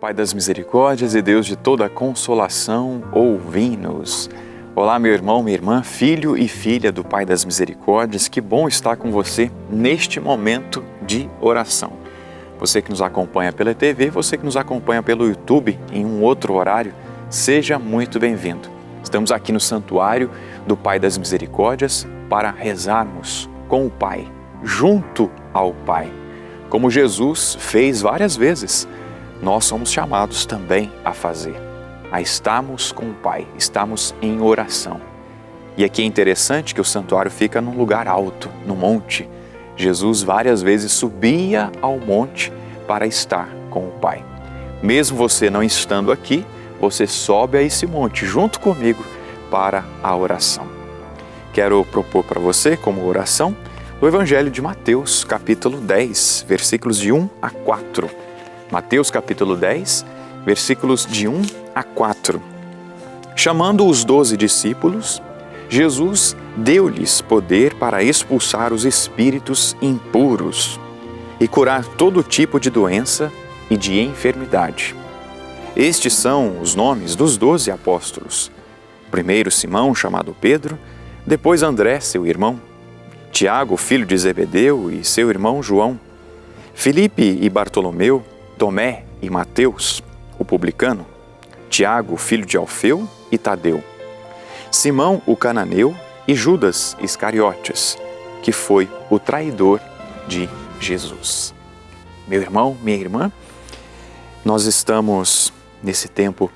Pai das misericórdias e Deus de toda a consolação, ouvi-nos. Olá, meu irmão, minha irmã, filho e filha do Pai das misericórdias, que bom estar com você neste momento de oração. Você que nos acompanha pela TV, você que nos acompanha pelo YouTube em um outro horário, seja muito bem-vindo. Estamos aqui no Santuário do Pai das Misericórdias para rezarmos com o Pai, junto ao Pai, como Jesus fez várias vezes. Nós somos chamados também a fazer, a estarmos com o Pai, estamos em oração. E aqui é interessante que o santuário fica num lugar alto, no monte. Jesus várias vezes subia ao monte para estar com o Pai. Mesmo você não estando aqui, você sobe a esse monte junto comigo para a oração. Quero propor para você como oração o Evangelho de Mateus, capítulo 10, versículos de 1 a 4. Mateus capítulo 10, versículos de 1 a 4. Chamando os 12 discípulos, Jesus deu-lhes poder para expulsar os espíritos impuros e curar todo tipo de doença e de enfermidade. Estes são os nomes dos 12 apóstolos. Primeiro Simão, chamado Pedro, depois André, seu irmão, Tiago, filho de Zebedeu, e seu irmão João, Filipe e Bartolomeu, Tomé e Mateus, o publicano, Tiago, filho de Alfeu e Tadeu, Simão, o cananeu, e Judas Iscariotes, que foi o traidor de Jesus. Meu irmão, minha irmã, nós estamos nesse tempo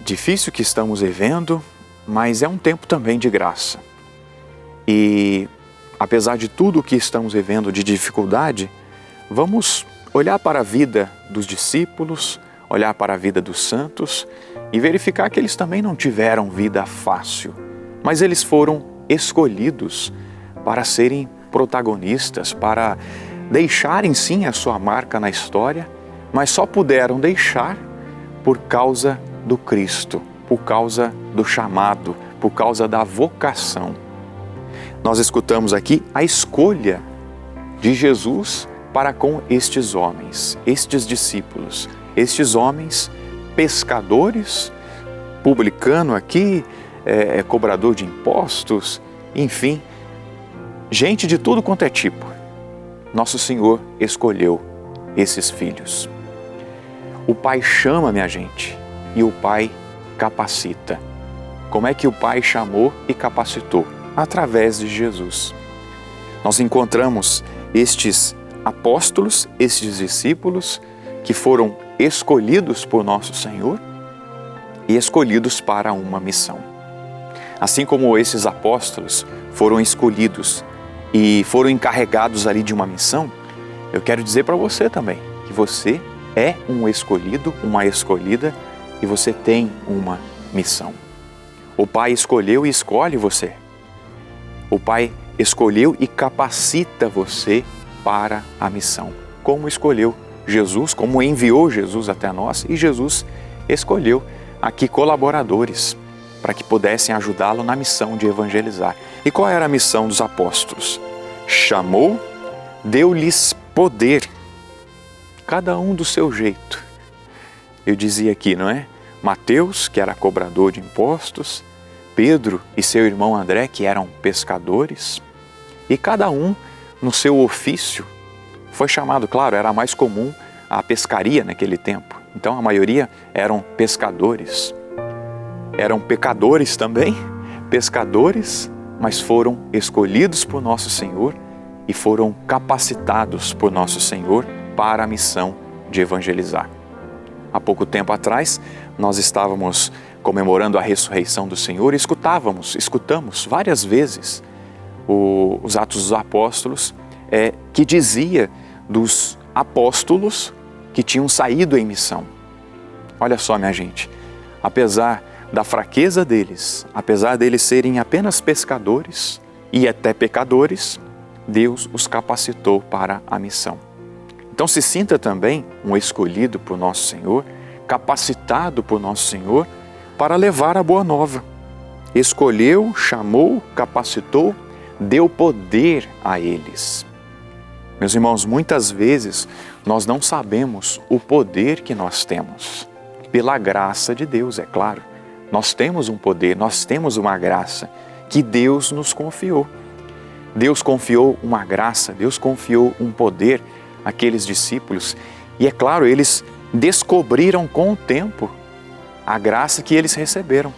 difícil que estamos vivendo, mas é um tempo também de graça. E apesar de tudo o que estamos vivendo de dificuldade, vamos olhar para a vida dos discípulos, olhar para a vida dos santos e verificar que eles também não tiveram vida fácil, mas eles foram escolhidos para serem protagonistas, para deixarem sim a sua marca na história, mas só puderam deixar por causa do Cristo, por causa do chamado, por causa da vocação. Nós escutamos aqui a escolha de Jesus para com estes homens, estes discípulos, estes homens pescadores, publicano aqui, cobrador de impostos, enfim, gente de tudo quanto é tipo. Nosso Senhor escolheu esses filhos. O Pai chama, minha gente, e o Pai capacita. Como é que o Pai chamou e capacitou? Através de Jesus. Nós encontramos estes apóstolos, estes discípulos que foram escolhidos por nosso Senhor e escolhidos para uma missão. Assim como esses apóstolos foram escolhidos e foram encarregados ali de uma missão, eu quero dizer para você também que você é um escolhido, uma escolhida e você tem uma missão. O Pai escolheu e escolhe você. O Pai escolheu e capacita você para a missão. Como escolheu Jesus, como enviou Jesus até nós, e Jesus escolheu aqui colaboradores para que pudessem ajudá-lo na missão de evangelizar. E qual era a missão dos apóstolos? Chamou, deu-lhes poder, cada um do seu jeito. Eu dizia aqui, não é? Mateus, que era cobrador de impostos, Pedro e seu irmão André, que eram pescadores, e cada um no seu ofício foi chamado. Claro, era mais comum a pescaria naquele tempo, então a maioria eram pescadores. Eram pecadores também, pescadores, mas foram escolhidos por nosso Senhor e foram capacitados por nosso Senhor para a missão de evangelizar. Há pouco tempo atrás, nós estávamos comemorando a ressurreição do Senhor e escutamos várias vezes os Atos dos Apóstolos, que dizia dos apóstolos que tinham saído em missão. Olha só, minha gente, apesar da fraqueza deles, apesar deles serem apenas pescadores e até pecadores, Deus os capacitou para a missão. Então se sinta também um escolhido por nosso Senhor, capacitado por nosso Senhor para levar a boa nova. Escolheu, chamou, capacitou, deu poder a eles. Meus irmãos, muitas vezes nós não sabemos o poder que nós temos. Pela graça de Deus, é claro. Nós temos um poder, nós temos uma graça que Deus nos confiou. Deus confiou uma graça, Deus confiou um poder àqueles discípulos. E é claro, eles descobriram com o tempo a graça que eles receberam.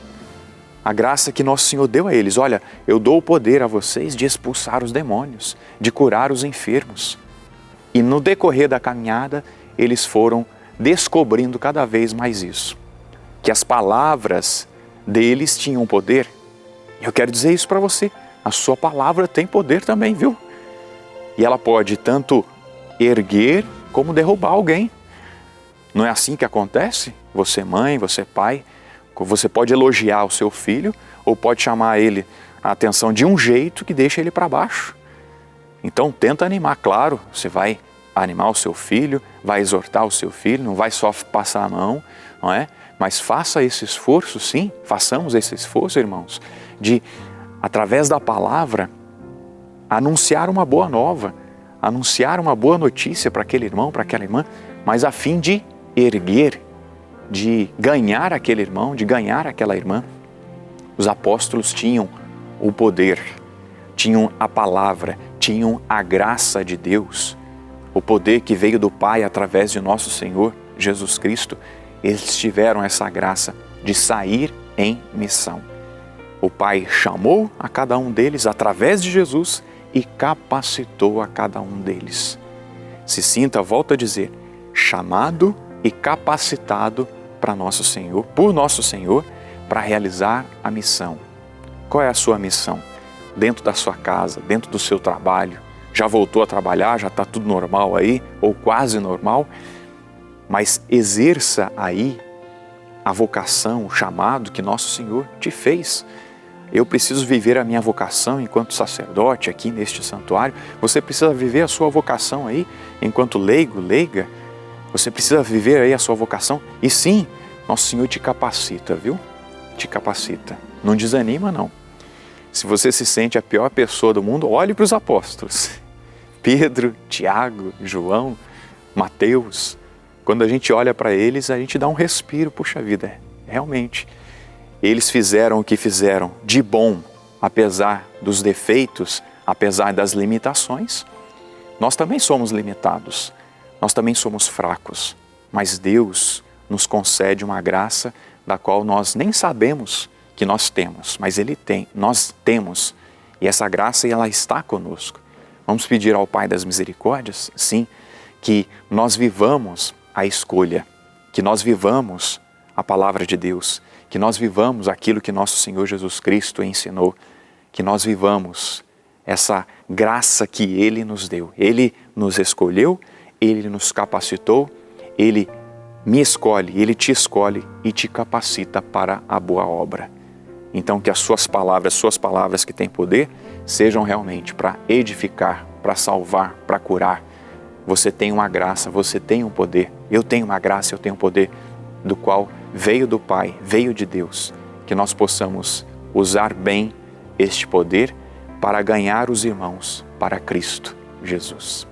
A graça que Nosso Senhor deu a eles. Olha, eu dou o poder a vocês de expulsar os demônios, de curar os enfermos. E no decorrer da caminhada, eles foram descobrindo cada vez mais isso. Que as palavras deles tinham poder. Eu quero dizer isso para você. A sua palavra tem poder também, viu? E ela pode tanto erguer como derrubar alguém. Não é assim que acontece? Você mãe, você pai, você pode elogiar o seu filho ou pode chamar ele a atenção de um jeito que deixa ele para baixo. Então tenta animar, claro, você vai animar o seu filho, vai exortar o seu filho, não vai só passar a mão, não é? Mas faça esse esforço, sim, façamos esse esforço, irmãos, de, através da palavra, anunciar uma boa nova, anunciar uma boa notícia para aquele irmão, para aquela irmã, mas a fim de erguer, de ganhar aquele irmão, de ganhar aquela irmã. Os apóstolos tinham o poder, tinham a palavra, tinham a graça de Deus, o poder que veio do Pai através de nosso Senhor Jesus Cristo. Eles tiveram essa graça de sair em missão. O Pai chamou a cada um deles através de Jesus e capacitou a cada um deles. Se sinta, volto a dizer, chamado e capacitado para nosso Senhor, por nosso Senhor, para realizar a missão. Qual é a sua missão? Dentro da sua casa, dentro do seu trabalho, já voltou a trabalhar, já está tudo normal aí, ou quase normal, mas exerça aí a vocação, o chamado que nosso Senhor te fez. Eu preciso viver a minha vocação enquanto sacerdote aqui neste santuário. Você precisa viver a sua vocação aí enquanto leigo, leiga. Você precisa viver aí a sua vocação. E sim, nosso Senhor te capacita, viu? Te capacita. Não desanima, não. Se você se sente a pior pessoa do mundo, olhe para os apóstolos. Pedro, Tiago, João, Mateus. Quando a gente olha para eles, a gente dá um respiro. Puxa vida, realmente. Eles fizeram o que fizeram de bom, apesar dos defeitos, apesar das limitações. Nós também somos limitados, nós também somos fracos, mas Deus nos concede uma graça da qual nós nem sabemos que nós temos, mas Ele tem, nós temos, e essa graça ela está conosco. Vamos pedir ao Pai das Misericórdias, sim, que nós vivamos a escolha, que nós vivamos a palavra de Deus, que nós vivamos aquilo que nosso Senhor Jesus Cristo ensinou, que nós vivamos essa graça que Ele nos deu. Ele nos escolheu, Ele nos capacitou, Ele me escolhe, Ele te escolhe e te capacita para a boa obra. Então que as suas palavras que têm poder, sejam realmente para edificar, para salvar, para curar. Você tem uma graça, você tem um poder, eu tenho uma graça, eu tenho um poder, do qual veio do Pai, veio de Deus, que nós possamos usar bem este poder para ganhar os irmãos para Cristo Jesus.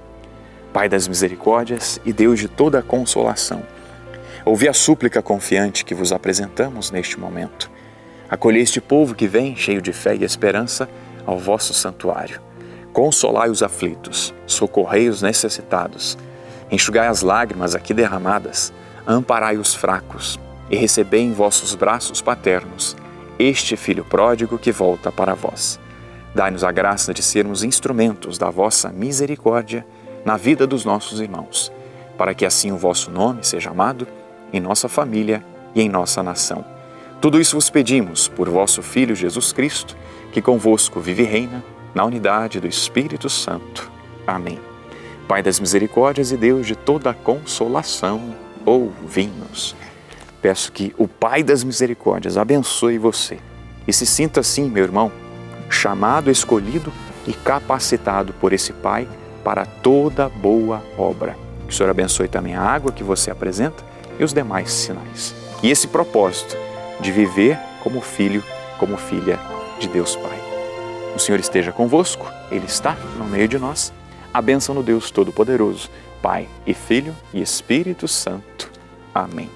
Pai das misericórdias e Deus de toda a consolação, ouvi a súplica confiante que vos apresentamos neste momento. Acolhei este povo que vem, cheio de fé e esperança, ao vosso santuário. Consolai os aflitos, socorrei os necessitados, enxugai as lágrimas aqui derramadas, amparai os fracos e recebei em vossos braços paternos este Filho pródigo que volta para vós. Dai-nos a graça de sermos instrumentos da vossa misericórdia na vida dos nossos irmãos, para que assim o vosso nome seja amado em nossa família e em nossa nação. Tudo isso vos pedimos por vosso Filho Jesus Cristo, que convosco vive e reina na unidade do Espírito Santo. Amém. Pai das misericórdias e Deus de toda a consolação, ouvi-nos. Peço que o Pai das misericórdias abençoe você e se sinta assim, meu irmão, chamado, escolhido e capacitado por esse Pai para toda boa obra. Que o Senhor abençoe também a água que você apresenta e os demais sinais. E esse propósito de viver como filho, como filha de Deus Pai. O Senhor esteja convosco, Ele está no meio de nós. a bênção do Deus Todo-Poderoso, Pai e Filho e Espírito Santo. Amém.